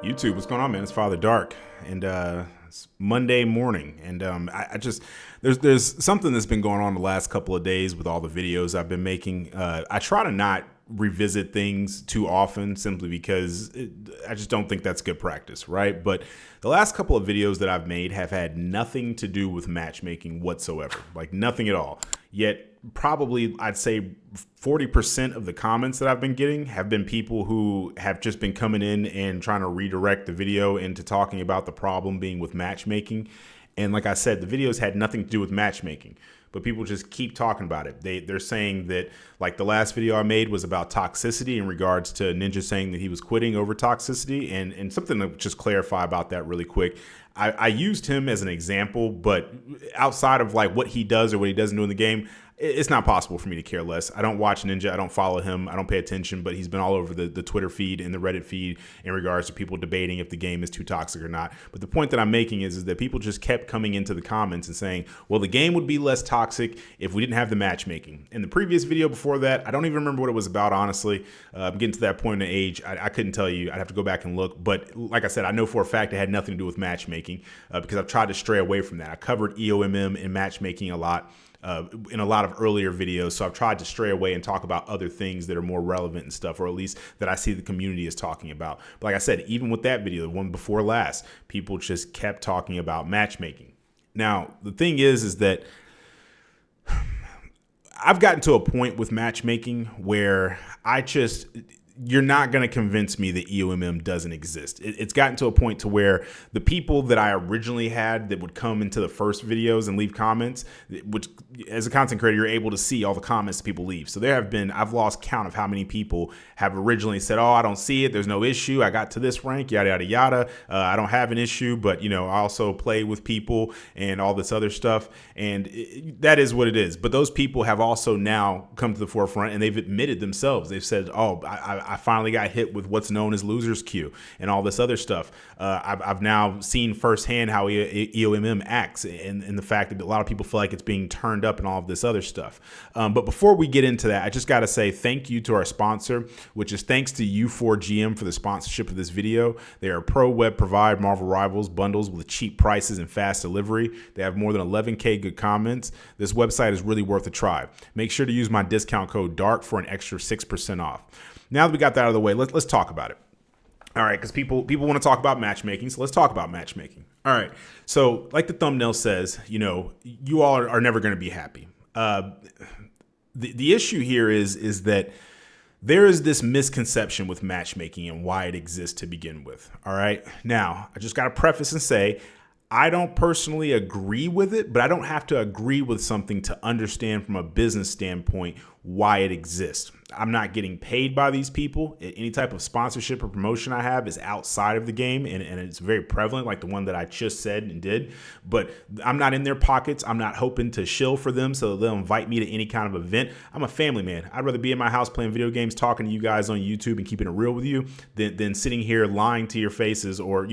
YouTube, what's going on, man? It's Father Dark, and it's Monday morning, and I just there's something that's been going on the last couple of days with all the videos I've been making. I try to not revisit things too often, simply because I just don't think that's good practice, right? But the last couple of videos that I've made have had nothing to do with matchmaking whatsoever, like nothing at all. Yet probably I'd say 40% of the comments that I've been getting have been people who have just been coming in and trying to redirect the video into talking about the problem being with matchmaking. And like I said, the videos had nothing to do with matchmaking, but people just keep talking about it. They're saying that, like, the last video I made was about toxicity in regards to Ninja saying that he was quitting over toxicity. And something to just clarify about that really quick. I used him as an example, but outside of like what he does or what he doesn't do in the game, it's not possible for me to care less. I don't watch Ninja. I don't follow him. I don't pay attention, but he's been all over the Twitter feed and the Reddit feed in regards to people debating if the game is too toxic or not. But the point that I'm making is that people just kept coming into the comments and saying, well, the game would be less toxic if we didn't have the matchmaking. In the previous video before that, I don't even remember what it was about, honestly. I'm getting to that point in age. I couldn't tell you. I'd have to go back and look. But like I said, I know for a fact it had nothing to do with matchmaking because I've tried to stray away from that. I covered EOMM and matchmaking a lot. In a lot of earlier videos. So I've tried to stray away and talk about other things that are more relevant and stuff, or at least that I see the community is talking about. But like I said, even with that video, the one before last, people just kept talking about matchmaking. Now, the thing is that I've gotten to a point with matchmaking where you're not going to convince me that EOMM doesn't exist. It's gotten to a point to where the people that I originally had that would come into the first videos and leave comments, which as a content creator, you're able to see all the comments that people leave. So there have been, I've lost count of how many people have originally said, oh, I don't see it. There's no issue. I got to this rank, yada, yada, yada. I don't have an issue, but I also play with people and all this other stuff. And that is what it is. But those people have also now come to the forefront and they've admitted themselves. They've said, oh, I finally got hit with what's known as loser's queue and all this other stuff. I've now seen firsthand how EOMM acts and the fact that a lot of people feel like it's being turned up and all of this other stuff. But before we get into that, I just got to say thank you to our sponsor, which is thanks to U4GM for the sponsorship of this video. They are a pro web provide Marvel Rivals bundles with cheap prices and fast delivery. They have more than 11K good comments. This website is really worth a try. Make sure to use my discount code DARK for an extra 6% off. Now that we got that out of the way, let's talk about it. All right, because people want to talk about matchmaking, so let's talk about matchmaking. All right, so like the thumbnail says, you all are never going to be happy. The issue here is that there is this misconception with matchmaking and why it exists to begin with. All right, now I just got to preface and say, I don't personally agree with it, but I don't have to agree with something to understand from a business standpoint why it exists. I'm not getting paid by these people. Any type of sponsorship or promotion I have is outside of the game, and it's very prevalent, like the one that I just said and did. But I'm not in their pockets. I'm not hoping to shill for them so they'll invite me to any kind of event. I'm a family man. I'd rather be in my house playing video games, talking to you guys on YouTube and keeping it real with you than sitting here lying to your faces, or,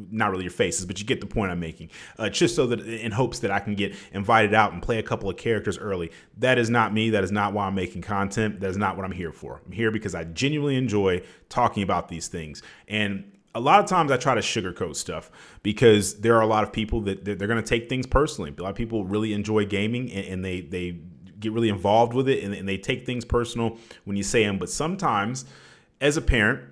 not really your faces, but you get the point I'm making. Just so that in hopes that I can get invited out and play a couple of characters early. That is not me. That is not why I'm making content. That is not what I'm here for. I'm here because I genuinely enjoy talking about these things. And a lot of times I try to sugarcoat stuff because there are a lot of people that they're going to take things personally. A lot of people really enjoy gaming and they get really involved with it and they take things personal when you say them. But sometimes as a parent,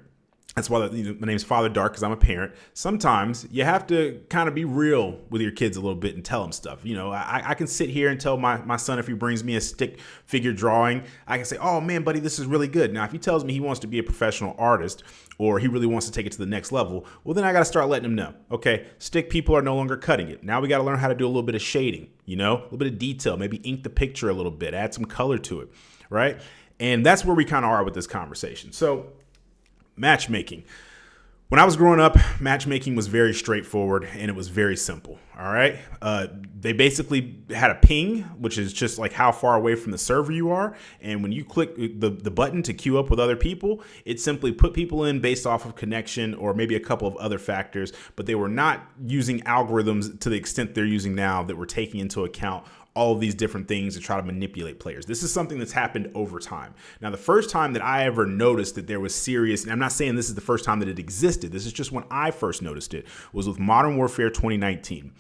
that's why my name's Father Dark, because I'm a parent. Sometimes you have to kind of be real with your kids a little bit and tell them stuff. I can sit here and tell my son, if he brings me a stick figure drawing, I can say, oh man, buddy, this is really good. Now, if he tells me he wants to be a professional artist or he really wants to take it to the next level, well, then I got to start letting him know. Okay, stick people are no longer cutting it. Now we got to learn how to do a little bit of shading, a little bit of detail, maybe ink the picture a little bit, add some color to it, right? And that's where we kind of are with this conversation. So matchmaking. When I was growing up, matchmaking was very straightforward and it was very simple. All right. They basically had a ping, which is just like how far away from the server you are. And when you click the button to queue up with other people, it simply put people in based off of connection or maybe a couple of other factors. But they were not using algorithms to the extent they're using now that were taking into account all of these different things to try to manipulate players. This is something that's happened over time. Now, the first time that I ever noticed that there was serious, and I'm not saying this is the first time that it existed, this is just when I first noticed it, was with Modern Warfare 2019.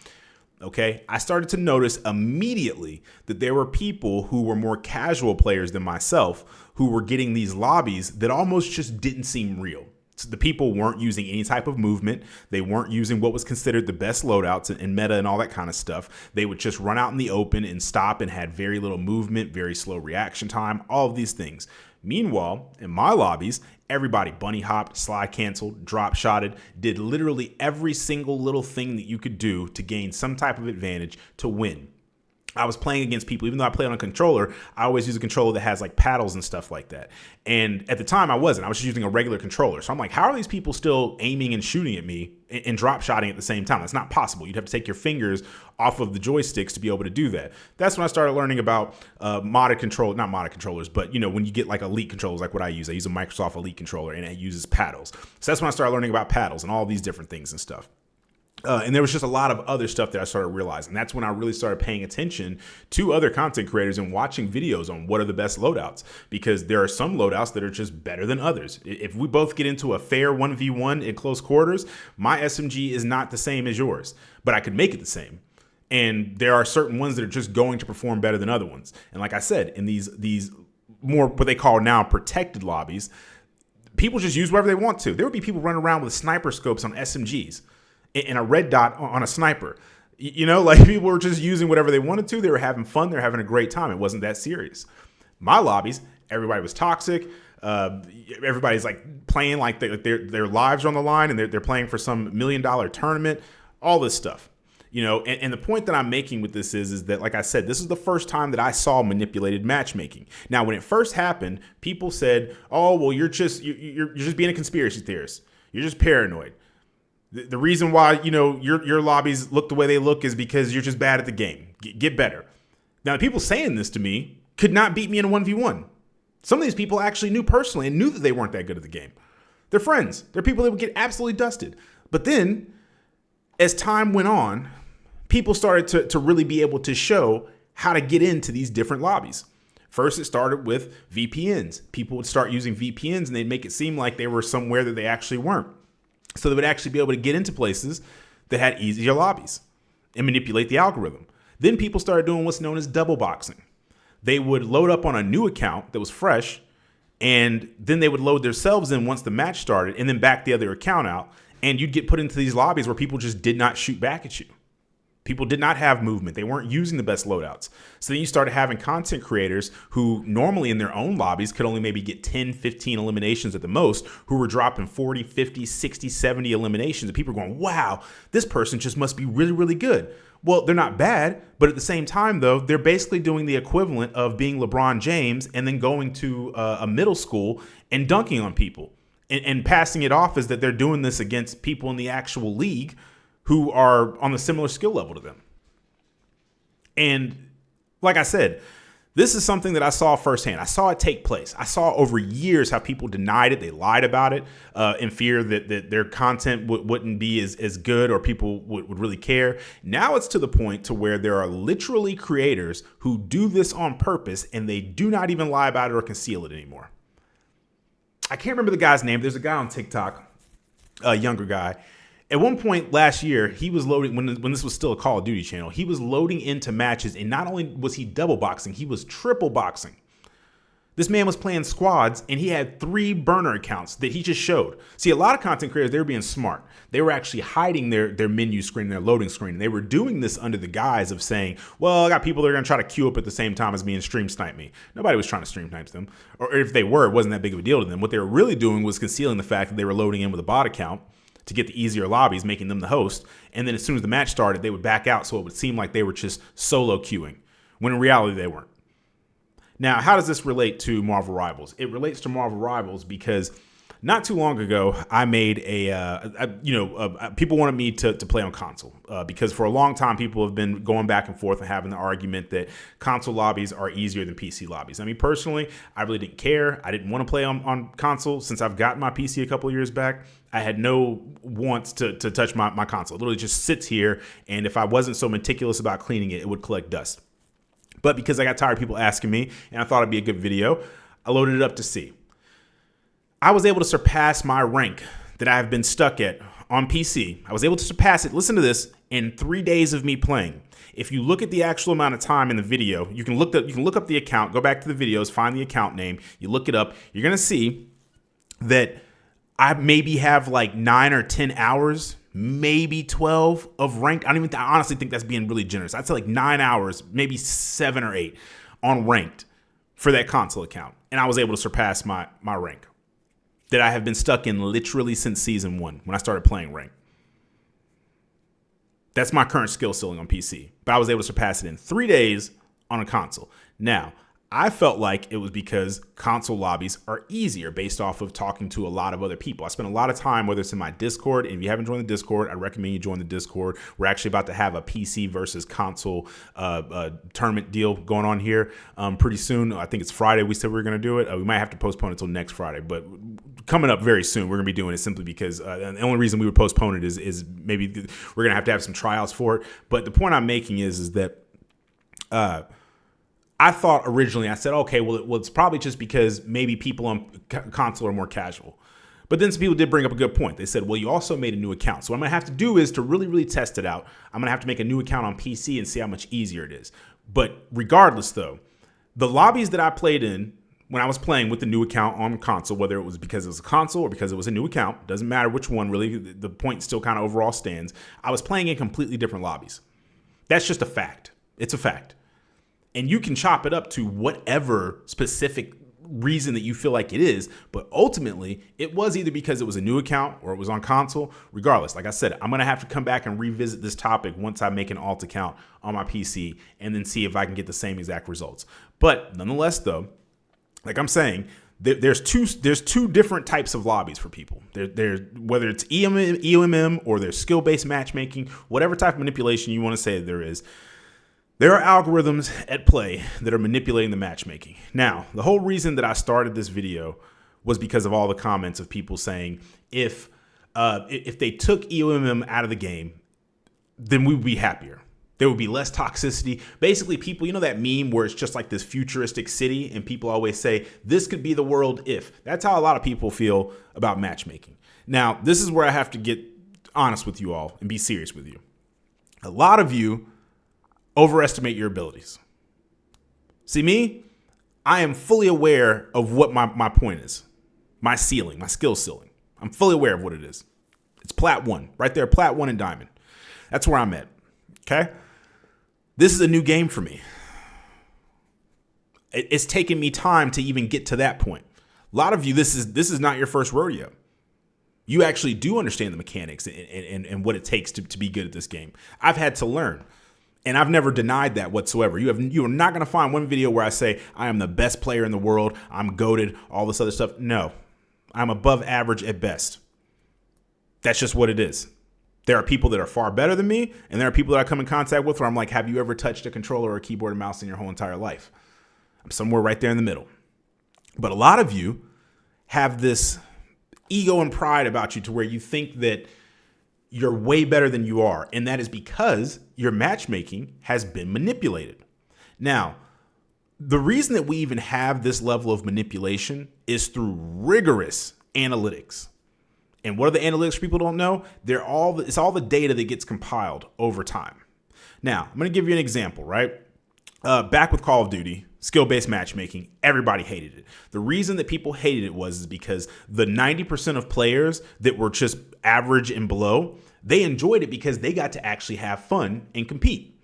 Okay, I started to notice immediately that there were people who were more casual players than myself who were getting these lobbies that almost just didn't seem real. So the people weren't using any type of movement. They weren't using what was considered the best loadouts and meta and all that kind of stuff. They would just run out in the open and stop and had very little movement, very slow reaction time, all of these things. Meanwhile, in my lobbies, everybody bunny hopped, slide canceled, drop shotted, did literally every single little thing that you could do to gain some type of advantage to win. I was playing against people, even though I play on a controller, I always use a controller that has like paddles and stuff like that. And at the time I was just using a regular controller. So I'm like, how are these people still aiming and shooting at me and drop shotting at the same time? That's not possible. You'd have to take your fingers off of the joysticks to be able to do that. That's when I started learning about not modded controllers, but when you get like elite controllers, like what I use a Microsoft Elite controller and it uses paddles. So that's when I started learning about paddles and all these different things and stuff. And there was just a lot of other stuff that I started realizing. That's when I really started paying attention to other content creators and watching videos on what are the best loadouts, because there are some loadouts that are just better than others. If we both get into a fair 1v1 in close quarters, my SMG is not the same as yours, but I could make it the same. And there are certain ones that are just going to perform better than other ones. And like I said, in these more what they call now protected lobbies, people just use whatever they want to. There would be people running around with sniper scopes on SMGs. And a red dot on a sniper. Like people were just using whatever they wanted to. They were having fun. They were having a great time. It wasn't that serious. My lobbies, everybody was toxic. Everybody's like playing like their lives are on the line and they're playing for some $1 million tournament, all this stuff. And the point that I'm making with this is that, like I said, this is the first time that I saw manipulated matchmaking. Now, when it first happened, people said, oh, well, you're just being a conspiracy theorist. You're just paranoid. The reason why, your lobbies look the way they look is because you're just bad at the game. Get better. Now, the people saying this to me could not beat me in a 1v1. Some of these people actually knew personally and knew that they weren't that good at the game. They're friends. They're people that would get absolutely dusted. But then, as time went on, people started to really be able to show how to get into these different lobbies. First, it started with VPNs. People would start using VPNs and they'd make it seem like they were somewhere that they actually weren't. So they would actually be able to get into places that had easier lobbies and manipulate the algorithm. Then people started doing what's known as double boxing. They would load up on a new account that was fresh, and then they would load themselves in once the match started and then back the other account out. And you'd get put into these lobbies where people just did not shoot back at you. People did not have movement. They weren't using the best loadouts. So then you started having content creators who normally in their own lobbies could only maybe get 10, 15 eliminations at the most, who were dropping 40, 50, 60, 70 eliminations. And people are going, wow, this person just must be really, really good. Well, they're not bad, but at the same time, though, they're basically doing the equivalent of being LeBron James and then going to a middle school and dunking on people and passing it off as that they're doing this against people in the actual league who are on a similar skill level to them. And like I said, this is something that I saw firsthand. I saw it take place. I saw over years how people denied it. They lied about it in fear that their content wouldn't be as good or people would really care. Now it's to the point to where there are literally creators who do this on purpose and they do not even lie about it or conceal it anymore. I can't remember the guy's name. There's a guy on TikTok, a younger guy. At one point last year, he was loading, when this was still a Call of Duty channel, he was loading into matches, and not only was he double boxing, he was triple boxing. This man was playing squads, and he had 3 burner accounts that he just showed. See, a lot of content creators, they were being smart. They were actually hiding their menu screen, their loading screen. And they were doing this under the guise of saying, well, I got people that are going to try to queue up at the same time as me and stream snipe me. Nobody was trying to stream snipe them. Or if they were, it wasn't that big of a deal to them. What they were really doing was concealing the fact that they were loading in with a bot account to get the easier lobbies, making them the host. And then as soon as the match started, they would back out so it would seem like they were just solo queuing, when in reality they weren't. Now, how does this relate to Marvel Rivals? It relates to Marvel Rivals because not too long ago, I made people wanted me to play on console because for a long time, people have been going back and forth and having the argument that console lobbies are easier than PC lobbies. I mean, personally, I really didn't care. I didn't want to play on console since I've gotten my PC a couple of years back. I had no wants to touch my console. It literally just sits here, and if I wasn't so meticulous about cleaning it, it would collect dust. But because I got tired of people asking me and I thought it'd be a good video, I loaded it up to see. I was able to surpass my rank that I have been stuck at on PC. I was able to surpass it, listen to this, in 3 days of me playing. If you look at the actual amount of time in the video, you can look up the account, go back to the videos, find the account name, you look it up, you're going to see that I maybe have like 9 or 10 hours, maybe 12 of ranked. I honestly think that's being really generous. I'd say like 9 hours, maybe 7 or 8 on ranked for that console account. And I was able to surpass my rank that I have been stuck in literally since season 1 when I started playing ranked. That's my current skill ceiling on PC, but I was able to surpass it in 3 days on a console. Now, I felt like it was because console lobbies are easier based off of talking to a lot of other people. I spent a lot of time, whether it's in my Discord, and if you haven't joined the Discord, I recommend you join the Discord. We're actually about to have a PC versus console tournament deal going on here pretty soon. I think it's Friday. We said we were going to do it. We might have to postpone it until next Friday, but coming up very soon, we're going to be doing it simply because the only reason we would postpone it is maybe we're going to have some trials for it. But the point I'm making is that I thought originally, I said, okay, well, it's probably just because maybe people on console are more casual. But then some people did bring up a good point. They said, well, you also made a new account. So what I'm going to have to do is to really, really test it out. I'm going to have to make a new account on PC and see how much easier it is. But regardless, though, the lobbies that I played in when I was playing with the new account on console, whether it was because it was a console or because it was a new account, doesn't matter which one, really. The point still kind of overall stands. I was playing in completely different lobbies. That's just a fact. It's a fact. And you can chop it up to whatever specific reason that you feel like it is. But ultimately, it was either because it was a new account or it was on console. Regardless, like I said, I'm going to have to come back and revisit this topic once I make an alt account on my PC and then see if I can get the same exact results. But nonetheless, though, like I'm saying, there's two different types of lobbies for people. There's whether it's EOMM or there's skill-based matchmaking, whatever type of manipulation you want to say there is. There are algorithms at play that are manipulating the matchmaking. Now, the whole reason that I started this video was because of all the comments of people saying if they took EOMM out of the game, then we would be happier. There would be less toxicity. Basically, people, you know that meme where it's just like this futuristic city and people always say, this could be the world if. That's how a lot of people feel about matchmaking. Now, this is where I have to get honest with you all and be serious with you. A lot of you overestimate your abilities. See me? I am fully aware of what my point is. My ceiling, my skill ceiling. I'm fully aware of what it is. It's plat 1, right there, plat 1 and diamond. That's where I'm at, okay? This is a new game for me. It's taken me time to even get to that point. A lot of you, this is not your first rodeo. You actually do understand the mechanics and what it takes to be good at this game. I've had to learn. And I've never denied that whatsoever. You are not going to find one video where I say I am the best player in the world, I'm goated, all this other stuff. No, I'm above average at best. That's just what it is. There are people that are far better than me, and there are people that I come in contact with where I'm like, have you ever touched a controller or a keyboard and mouse in your whole entire life? I'm somewhere right there in the middle. But a lot of you have this ego and pride about you to where you think that you're way better than you are. And that is because your matchmaking has been manipulated. Now, the reason that we even have this level of manipulation is through rigorous analytics. And what are the analytics people don't know? It's all the data that gets compiled over time. Now, I'm going to give you an example, right? Back with Call of Duty, skill-based matchmaking, everybody hated it. The reason that people hated it was because the 90% of players that were just average and below, they enjoyed it because they got to actually have fun and compete.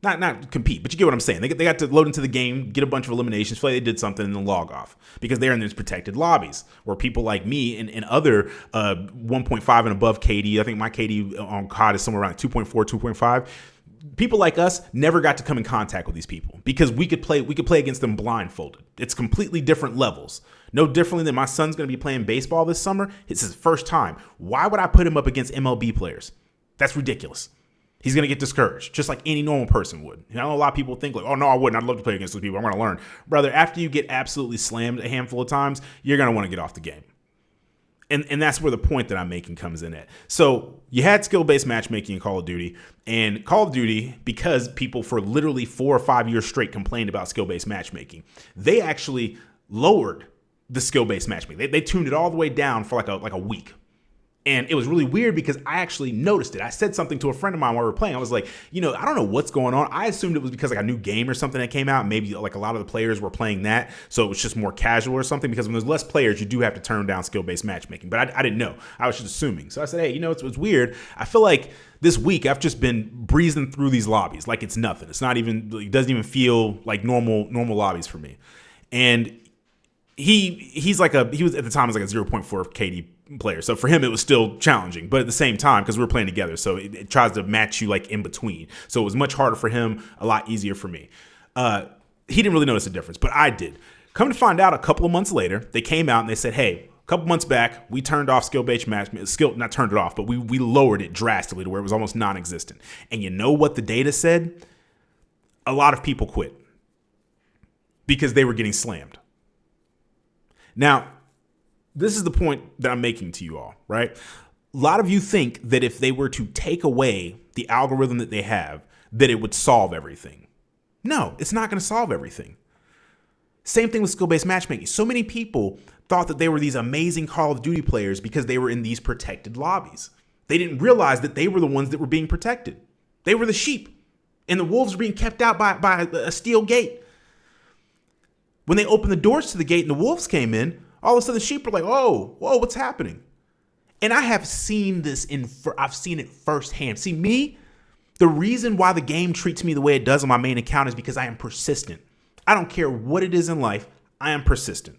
Not compete, but you get what I'm saying. They got to load into the game, get a bunch of eliminations, feel like they did something, and then log off because they're in these protected lobbies where people like me and other 1.5 and above KD, I think my KD on COD is somewhere around 2.4, 2.5. People like us never got to come in contact with these people because we could play against them blindfolded. It's completely different levels. No differently than my son's going to be playing baseball this summer. It's his first time. Why would I put him up against MLB players? That's ridiculous. He's going to get discouraged, just like any normal person would. I know a lot of people think like, oh, no, I wouldn't. I'd love to play against those people. I'm going to learn. Brother, after you get absolutely slammed a handful of times, you're going to want to get off the game. And that's where the point that I'm making comes in at. So you had skill-based matchmaking in Call of Duty, and Call of Duty, because people for literally 4 or 5 years straight complained about skill-based matchmaking, they actually lowered the skill-based matchmaking. They tuned it all the way down for like a week. And it was really weird because I actually noticed it. I said something to a friend of mine while we were playing. I was like, I don't know what's going on. I assumed it was because like a new game or something that came out. Maybe like a lot of the players were playing that. So it was just more casual or something, because when there's less players, you do have to turn down skill-based matchmaking. But I didn't know. I was just assuming. So I said, hey, it's weird. I feel like this week I've just been breezing through these lobbies like it's nothing. It's not even, it doesn't even feel like normal lobbies for me. And he was at the time like a 0.4 KD player. So for him, it was still challenging, but at the same time, because we were playing together, so it tries to match you like in between. So it was much harder for him, a lot easier for me. He didn't really notice a difference, but I did. Come to find out, a couple of months later, they came out and they said, hey, a couple months back, we turned off skill-based matchmaking. Not turned it off, but we lowered it drastically to where it was almost non-existent. And you know what the data said? A lot of people quit because they were getting slammed. Now, this is the point that I'm making to you all, right? A lot of you think that if they were to take away the algorithm that they have, that it would solve everything. No, it's not going to solve everything. Same thing with skill-based matchmaking. So many people thought that they were these amazing Call of Duty players because they were in these protected lobbies. They didn't realize that they were the ones that were being protected. They were the sheep, and the wolves were being kept out by a steel gate. When they opened the doors to the gate and the wolves came in, all of a sudden the sheep were like, oh, whoa, what's happening? And I have seen this I've seen it firsthand. See, me, the reason why the game treats me the way it does on my main account is because I am persistent. I don't care what it is in life. I am persistent.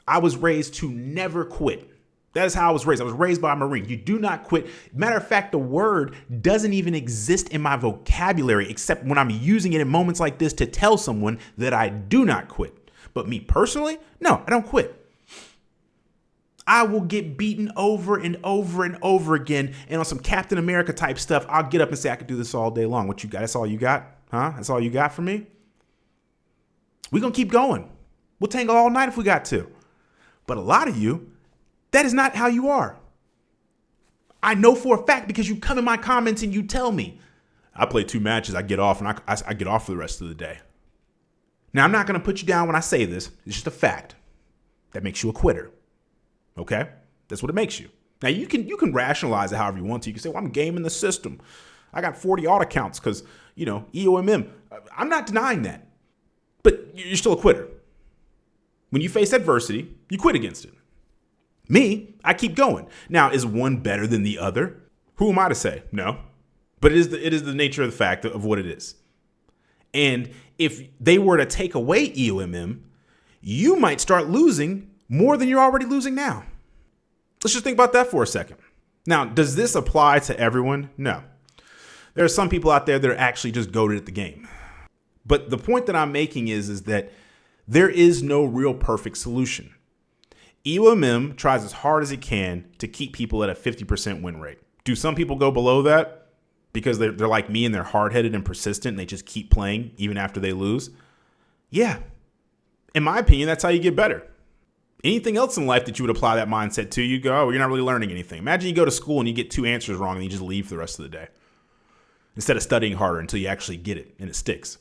I was raised to never quit. That is how I was raised. I was raised by a Marine. You do not quit. Matter of fact, the word doesn't even exist in my vocabulary except when I'm using it in moments like this to tell someone that I do not quit. But me personally, no, I don't quit. I will get beaten over and over and over again. And on some Captain America type stuff, I'll get up and say, I could do this all day long. What you got? That's all you got? Huh? That's all you got for me? We're going to keep going. We'll tangle all night if we got to. But a lot of you, that is not how you are. I know for a fact because you come in my comments and you tell me, I play 2 matches, I get off, and I get off for the rest of the day. Now, I'm not going to put you down when I say this. It's just a fact. That makes you a quitter. Okay? That's what it makes you. Now, you can rationalize it however you want to. You can say, well, I'm gaming the system. I got 40 auto counts because, EOMM. I'm not denying that. But you're still a quitter. When you face adversity, you quit against it. Me, I keep going. Now, is one better than the other? Who am I to say? No. But it is the nature of the fact of what it is. And if they were to take away EOMM, you might start losing more than you're already losing now. Let's just think about that for a second. Now, does this apply to everyone? No. There are some people out there that are actually just goated at the game. But the point that I'm making is that there is no real perfect solution. EOMM tries as hard as it can to keep people at a 50% win rate. Do some people go below that because they're like me and they're hard-headed and persistent and they just keep playing even after they lose? Yeah. In my opinion, that's how you get better. Anything else in life that you would apply that mindset to, you go, oh, you're not really learning anything. Imagine you go to school and you get 2 answers wrong and you just leave for the rest of the day instead of studying harder until you actually get it and it sticks.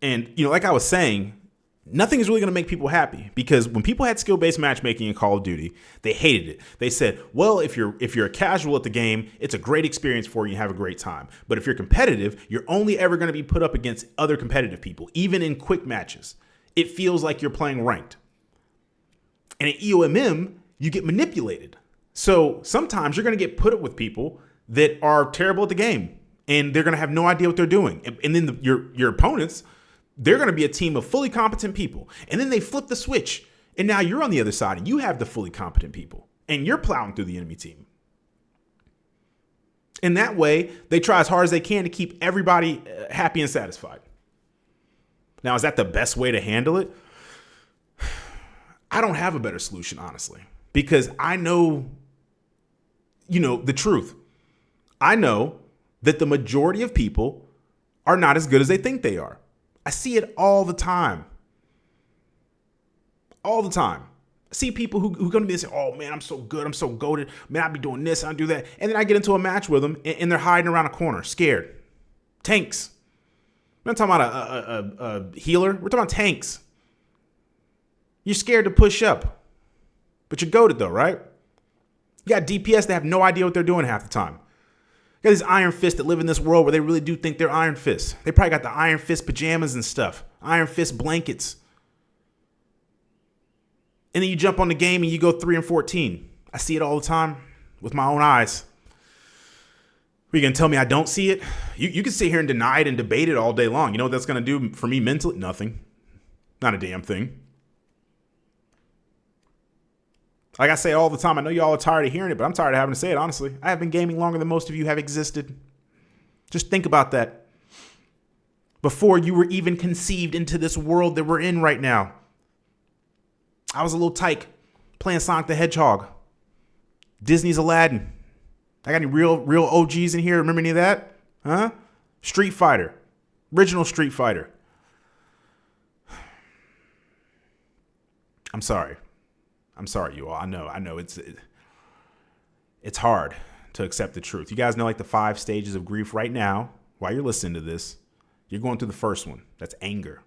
And, like I was saying, nothing is really going to make people happy because when people had skill-based matchmaking in Call of Duty, they hated it. They said, well, if you're a casual at the game, it's a great experience for you and have a great time. But if you're competitive, you're only ever going to be put up against other competitive people, even in quick matches. It feels like you're playing ranked. And at EOMM, you get manipulated. So sometimes you're going to get put up with people that are terrible at the game and they're going to have no idea what they're doing. And then your opponents, they're going to be a team of fully competent people. And then they flip the switch. And now you're on the other side and you have the fully competent people. And you're plowing through the enemy team. And that way, they try as hard as they can to keep everybody happy and satisfied. Now, is that the best way to handle it? I don't have a better solution, honestly. Because I know, the truth. I know that the majority of people are not as good as they think they are. I see it all the time. All the time. See people who come to me and say, oh man, I'm so good, I'm so goated, man, I be doing this, I do that. And then I get into a match with them and they're hiding around a corner, scared. Tanks. We're not talking about a healer, we're talking about tanks. You're scared to push up, but you're goated though, right? You got DPS that have no idea what they're doing half the time. You got these Iron Fists that live in this world where they really do think they're Iron Fists. They probably got the Iron Fist pajamas and stuff, Iron Fist blankets. And then you jump on the game and you go 3-14. I see it all the time with my own eyes. Are you going to tell me I don't see it? You can sit here and deny it and debate it all day long. You know what that's going to do for me mentally? Nothing. Not a damn thing. Like I say all the time, I know y'all are tired of hearing it, but I'm tired of having to say it, honestly. I have been gaming longer than most of you have existed. Just think about that. Before you were even conceived into this world that we're in right now. I was a little tyke playing Sonic the Hedgehog. Disney's Aladdin. I got any real OGs in here? Remember any of that? Huh? Street Fighter. Original Street Fighter. I'm sorry. I'm sorry, you all. I know. It's hard to accept the truth. You guys know like the 5 stages of grief right now. While you're listening to this, you're going through the first one. That's anger,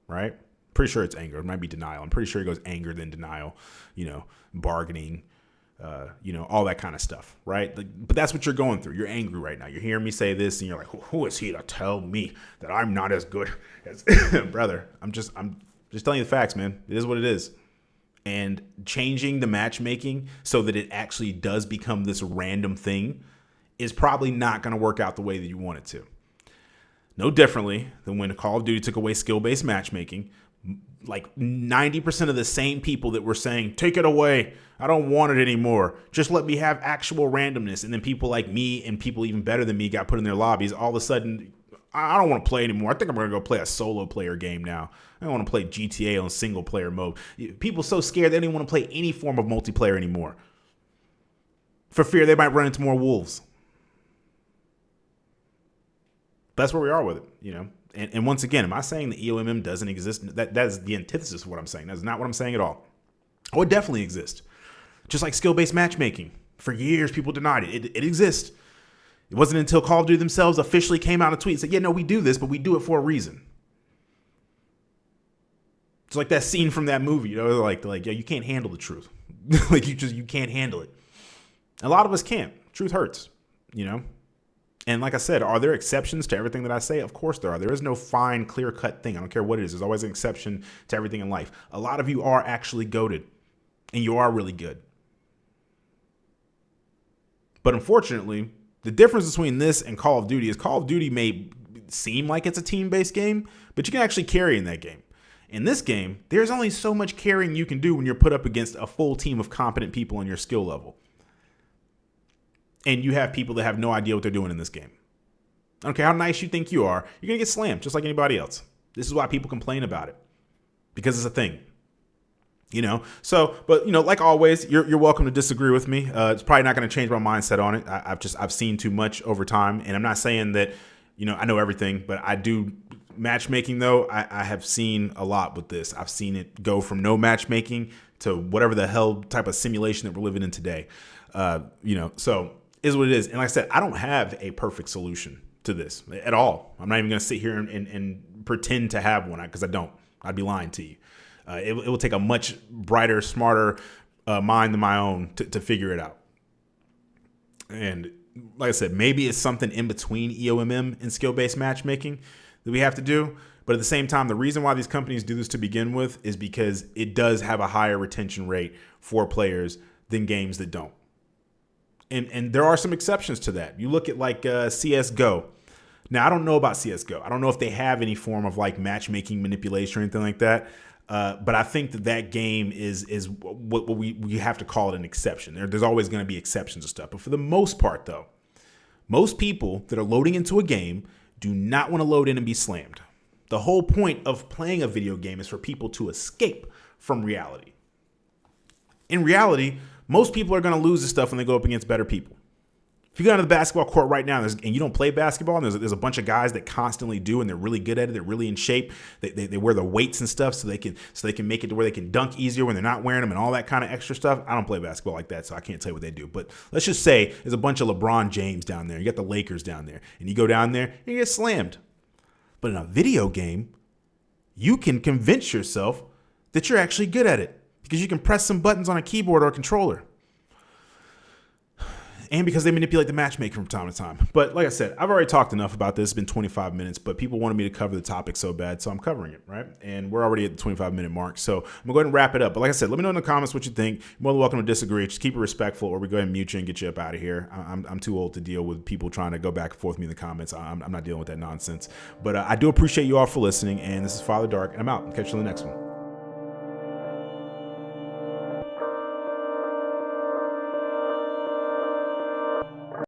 right? Pretty sure it's anger. It might be denial. I'm pretty sure it goes anger, then denial, bargaining, all that kind of stuff, right? But that's what you're going through. You're angry right now. You're hearing me say this and you're like, who is he to tell me that I'm not as good as brother? I'm just telling you the facts, man. It is what it is. And changing the matchmaking so that it actually does become this random thing is probably not going to work out the way that you want it to. No differently than when Call of Duty took away skill-based matchmaking. Like 90% of the same people that were saying, take it away, I don't want it anymore, just let me have actual randomness. And then people like me and people even better than me got put in their lobbies. All of a sudden, I don't want to play anymore. I think I'm going to go play a solo player game now. I don't want to play GTA on single player mode. People so scared they don't even want to play any form of multiplayer anymore for fear they might run into more wolves. That's where we are with it, And once again, am I saying the EOMM doesn't exist? That is the antithesis of what I'm saying. That's not what I'm saying at all. Oh, it definitely exists. Just like skill-based matchmaking. For years, people denied it. It exists. It wasn't until Call of Duty themselves officially came out a tweet and said, yeah, no, we do this, but we do it for a reason. It's like that scene from that movie, like yeah, you can't handle the truth. Like you can't handle it. A lot of us can't. Truth hurts, And like I said, are there exceptions to everything that I say? Of course there are. There is no fine, clear-cut thing. I don't care what it is. There's always an exception to everything in life. A lot of you are actually goated, and you are really good. But unfortunately, the difference between this and Call of Duty is Call of Duty may seem like it's a team-based game, but you can actually carry in that game. In this game, there's only so much carrying you can do when you're put up against a full team of competent people on your skill level. And you have people that have no idea what they're doing in this game. I don't care how nice you think you are, you're going to get slammed just like anybody else. This is why people complain about it. Because it's a thing. But like always, you're welcome to disagree with me. It's probably not going to change my mindset on it. I've seen too much over time. And I'm not saying that, I know everything, but I do matchmaking though. I have seen a lot with this. I've seen it go from no matchmaking to whatever the hell type of simulation that we're living in today. So is what it is. And like I said, I don't have a perfect solution to this at all. I'm not even going to sit here and pretend to have one because I don't. I'd be lying to you. It will take a much brighter, smarter mind than my own to figure it out. And like I said, maybe it's something in between EOMM and skill-based matchmaking that we have to do. But at the same time, the reason why these companies do this to begin with is because it does have a higher retention rate for players than games that don't. And there are some exceptions to that. You look at like CSGO. Now, I don't know about CSGO. I don't know if they have any form of like matchmaking manipulation or anything like that. But I think that game is what we have to call it an exception. There's always going to be exceptions and stuff. But for the most part, though, most people that are loading into a game do not want to load in and be slammed. The whole point of playing a video game is for people to escape from reality. In reality, most people are going to lose this stuff when they go up against better people. If you go onto the basketball court right now and you don't play basketball, and there's a bunch of guys that constantly do, and they're really good at it, they're really in shape, they wear the weights and stuff so they can make it to where they can dunk easier when they're not wearing them and all that kind of extra stuff. I don't play basketball like that, so I can't tell you what they do. But let's just say there's a bunch of LeBron James down there. You got the Lakers down there, and you go down there and you get slammed. But in a video game, you can convince yourself that you're actually good at it because you can press some buttons on a keyboard or a controller. And because they manipulate the matchmaker from time to time. But like I said, I've already talked enough about this. It's been 25 minutes, but people wanted me to cover the topic so bad, so I'm covering it, right? And we're already at the 25-minute mark, so I'm going to go ahead and wrap it up. But like I said, let me know in the comments what you think. You're more than welcome to disagree. Just keep it respectful, or we go ahead and mute you and get you up out of here. I'm too old to deal with people trying to go back and forth with me in the comments. I'm not dealing with that nonsense. But I do appreciate you all for listening, and this is Father Dark, and I'm out. I'll catch you in the next one.